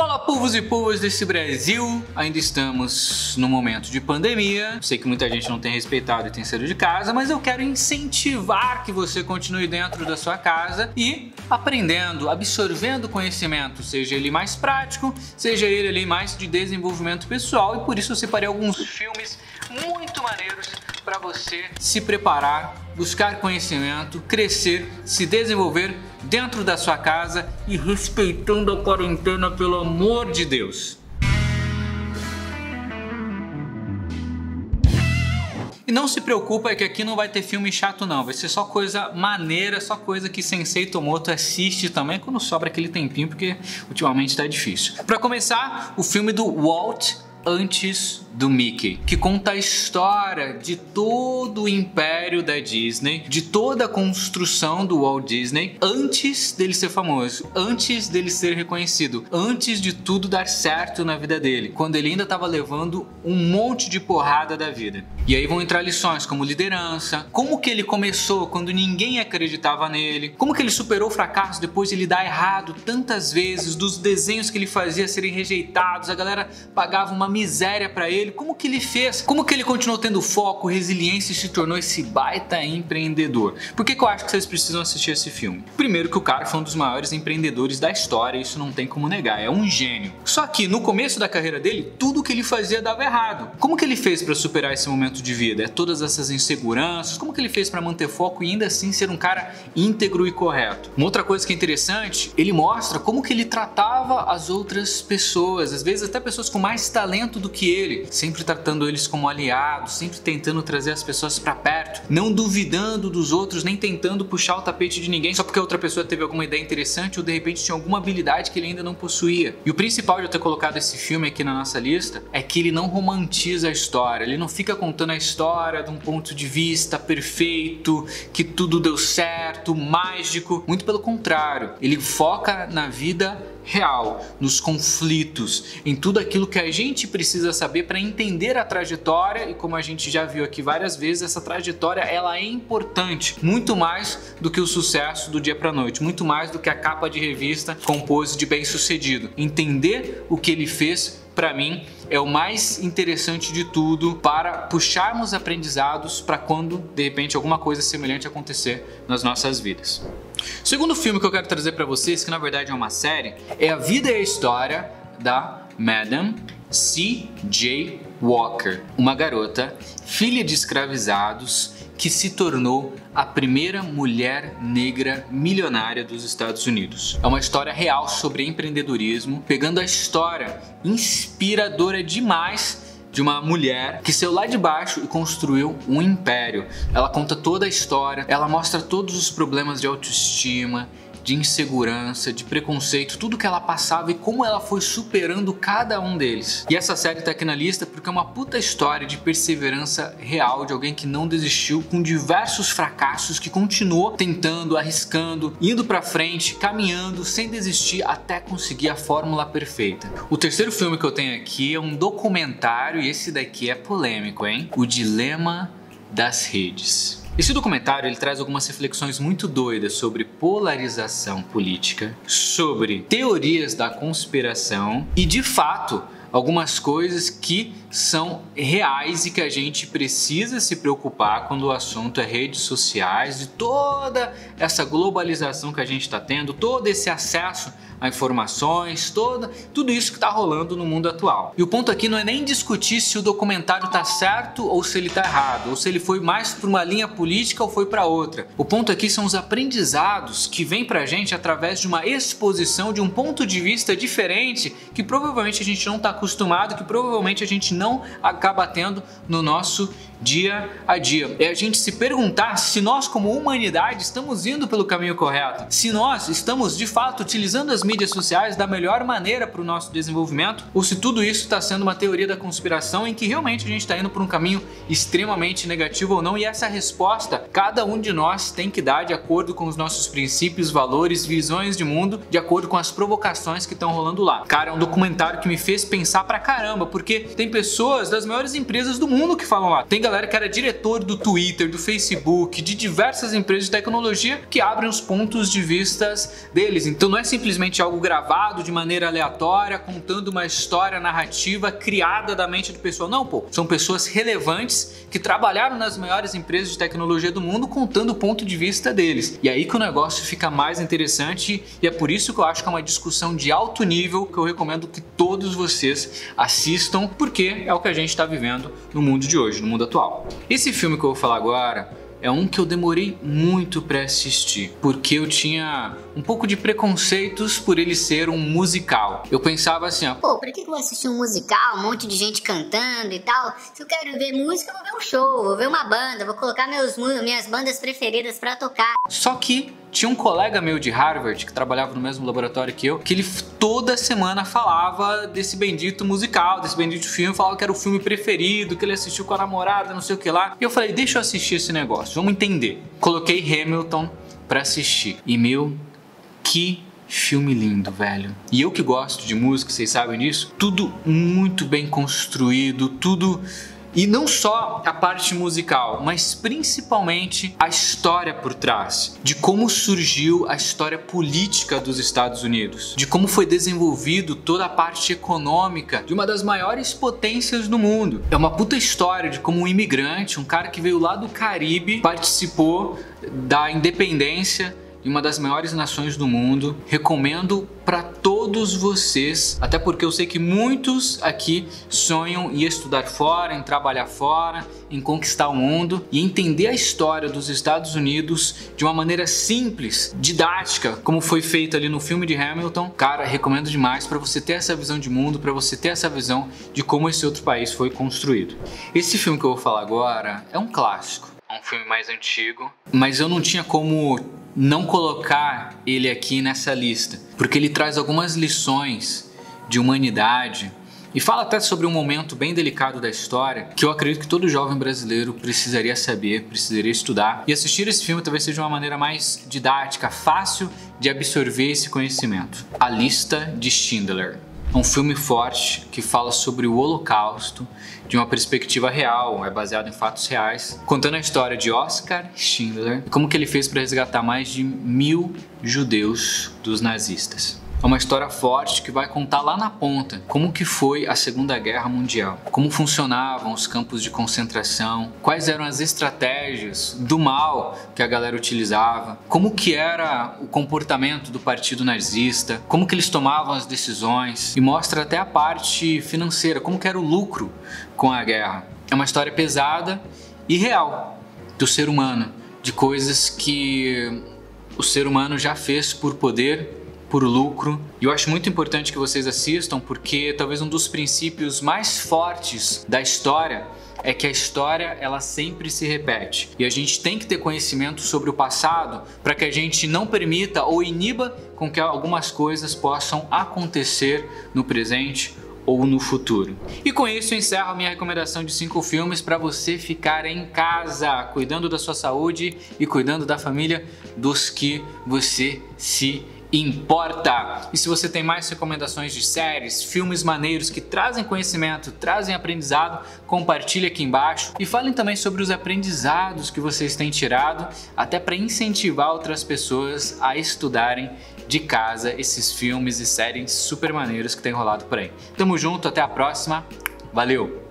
Fala, povos e povas desse Brasil! Ainda estamos num momento de pandemia. Sei que muita gente não tem respeitado e tem saído de casa, mas eu quero incentivar que você continue dentro da sua casa e aprendendo, absorvendo conhecimento, seja ele mais prático, seja ele ali mais de desenvolvimento pessoal. E por isso eu separei alguns filmes muito maneiros para você se preparar, buscar conhecimento, crescer, se desenvolver dentro da sua casa e respeitando a quarentena, pelo amor de Deus. E não se preocupa, é que aqui não vai ter filme chato não, vai ser só coisa maneira, só coisa que Sensei Tomoto assiste também quando sobra aquele tempinho, porque ultimamente tá difícil. Para começar, o filme do Walt antes do Mickey, que conta a história de todo o império da Disney, de toda a construção do Walt Disney antes dele ser famoso, antes dele ser reconhecido, antes de tudo dar certo na vida dele, quando ele ainda estava levando um monte de porrada da vida. E aí vão entrar lições como liderança, como que ele começou quando ninguém acreditava nele, como que ele superou o fracasso depois de ele dar errado tantas vezes, dos desenhos que ele fazia serem rejeitados, a galera pagava uma miséria pra ele, como que ele fez, como que ele continuou tendo foco, resiliência e se tornou esse baita empreendedor. Por que eu acho que vocês precisam assistir esse filme? Primeiro que o cara foi um dos maiores empreendedores da história, isso não tem como negar, é um gênio. Só que no começo da carreira dele, tudo que ele fazia dava errado. Como que ele fez para superar esse momento de vida? Todas essas inseguranças, como que ele fez para manter foco e ainda assim ser um cara íntegro e correto? Uma outra coisa que é interessante, ele mostra como que ele tratava as outras pessoas, às vezes até pessoas com mais talento do que ele, sempre tratando eles como aliados, sempre tentando trazer as pessoas para perto, não duvidando dos outros, nem tentando puxar o tapete de ninguém só porque a outra pessoa teve alguma ideia interessante ou de repente tinha alguma habilidade que ele ainda não possuía. E o principal de eu ter colocado esse filme aqui na nossa lista é que ele não romantiza a história, ele não fica contando a história de um ponto de vista perfeito, que tudo deu certo, mágico, muito pelo contrário, ele foca na vida real, nos conflitos, em tudo aquilo que a gente precisa saber para entender a trajetória. E como a gente já viu aqui várias vezes, essa trajetória ela é importante, muito mais do que o sucesso do dia para noite, muito mais do que a capa de revista com pose de bem-sucedido. Entender o que ele fez, para mim, é o mais interessante de tudo para puxarmos aprendizados para quando, de repente, alguma coisa semelhante acontecer nas nossas vidas. O segundo filme que eu quero trazer para vocês, que na verdade é uma série, é A Vida e a História da Madame C.J. Walker, uma garota, filha de escravizados, que se tornou a primeira mulher negra milionária dos Estados Unidos. É uma história real sobre empreendedorismo, pegando a história inspiradora demais de uma mulher que saiu lá de baixo e construiu um império. Ela conta toda a história, ela mostra todos os problemas de autoestima, de insegurança, de preconceito, tudo que ela passava e como ela foi superando cada um deles. E essa série tá aqui na lista porque é uma puta história de perseverança real de alguém que não desistiu, com diversos fracassos, que continuou tentando, arriscando, indo pra frente, caminhando, sem desistir até conseguir a fórmula perfeita. O terceiro filme que eu tenho aqui é um documentário e esse daqui é polêmico, hein? O Dilema das Redes. Esse documentário ele traz algumas reflexões muito doidas sobre polarização política, sobre teorias da conspiração e, de fato, algumas coisas que são reais e que a gente precisa se preocupar quando o assunto é redes sociais, de toda essa globalização que a gente está tendo, todo esse acesso a informações, tudo isso que está rolando no mundo atual. E o ponto aqui não é nem discutir se o documentário está certo ou se ele está errado, ou se ele foi mais para uma linha política ou foi para outra. O ponto aqui são os aprendizados que vêm para a gente através de uma exposição de um ponto de vista diferente que provavelmente a gente não está acostumado, que provavelmente a gente não acaba tendo no nosso dia a dia. É a gente se perguntar se nós como humanidade estamos indo pelo caminho correto, se nós estamos de fato utilizando as mídias sociais da melhor maneira para o nosso desenvolvimento, ou se tudo isso está sendo uma teoria da conspiração em que realmente a gente está indo por um caminho extremamente negativo ou não. E essa resposta cada um de nós tem que dar de acordo com os nossos princípios, valores, visões de mundo, de acordo com as provocações que estão rolando lá. Cara, é um documentário que me fez pensar pra caramba, porque tem pessoas das maiores empresas do mundo que falam lá, tem galera que era diretor do Twitter, do Facebook, de diversas empresas de tecnologia que abrem os pontos de vistas deles. Então não é simplesmente algo gravado de maneira aleatória, contando uma história narrativa criada da mente do pessoal. Não, pô. São pessoas relevantes que trabalharam nas maiores empresas de tecnologia do mundo contando o ponto de vista deles. E aí que o negócio fica mais interessante e é por isso que eu acho que é uma discussão de alto nível que eu recomendo que todos vocês assistam, porque é o que a gente está vivendo no mundo de hoje, no mundo atual. Esse filme que eu vou falar agora é um que eu demorei muito para assistir, porque eu tinha um pouco de preconceitos por ele ser um musical. Eu pensava assim, ó, pô, pra que eu vou assistir um musical, um monte de gente cantando e tal? Se eu quero ver música, eu vou ver um show, vou ver uma banda, vou colocar minhas bandas preferidas pra tocar. Só que tinha um colega meu de Harvard que trabalhava no mesmo laboratório que eu, que ele toda semana falava desse bendito musical, desse bendito filme, falava que era o filme preferido, que ele assistiu com a namorada, não sei o que lá. E eu falei, deixa eu assistir esse negócio, vamos entender. Coloquei Hamilton pra assistir. E meu, que filme lindo, velho. E eu que gosto de música, vocês sabem disso? Tudo muito bem construído, tudo... E não só a parte musical, mas principalmente a história por trás, de como surgiu a história política dos Estados Unidos, de como foi desenvolvido toda a parte econômica de uma das maiores potências do mundo. É uma puta história de como um imigrante, um cara que veio lá do Caribe, participou da independência de uma das maiores nações do mundo. Recomendo para todos vocês, até porque eu sei que muitos aqui sonham em estudar fora, em trabalhar fora, em conquistar o mundo e entender a história dos Estados Unidos de uma maneira simples, didática, como foi feito ali no filme de Hamilton. Cara, recomendo demais para você ter essa visão de mundo, para você ter essa visão de como esse outro país foi construído. Esse filme que eu vou falar agora é um clássico, é um filme mais antigo, mas eu não tinha como não colocar ele aqui nessa lista, porque ele traz algumas lições de humanidade e fala até sobre um momento bem delicado da história que eu acredito que todo jovem brasileiro precisaria saber, precisaria estudar, e assistir esse filme talvez seja uma maneira mais didática, fácil de absorver esse conhecimento. A Lista de Schindler. É um filme forte que fala sobre o Holocausto de uma perspectiva real, é baseado em fatos reais, contando a história de Oskar Schindler e como que ele fez para resgatar mais de 1000 judeus dos nazistas. É uma história forte que vai contar lá na ponta como que foi a Segunda Guerra Mundial, como funcionavam os campos de concentração, quais eram as estratégias do mal que a galera utilizava, como que era o comportamento do partido nazista, como que eles tomavam as decisões e mostra até a parte financeira, como que era o lucro com a guerra. É uma história pesada e real do ser humano, de coisas que o ser humano já fez por poder, por lucro. E eu acho muito importante que vocês assistam, porque talvez um dos princípios mais fortes da história é que a história ela sempre se repete. E a gente tem que ter conhecimento sobre o passado para que a gente não permita ou iniba com que algumas coisas possam acontecer no presente ou no futuro. E com isso eu encerro a minha recomendação de 5 filmes para você ficar em casa, cuidando da sua saúde e cuidando da família dos que você se importa. E se você tem mais recomendações de séries, filmes maneiros que trazem conhecimento, trazem aprendizado, compartilhe aqui embaixo e falem também sobre os aprendizados que vocês têm tirado, até para incentivar outras pessoas a estudarem de casa esses filmes e séries super maneiros que tem rolado por aí. Tamo junto, até a próxima, valeu!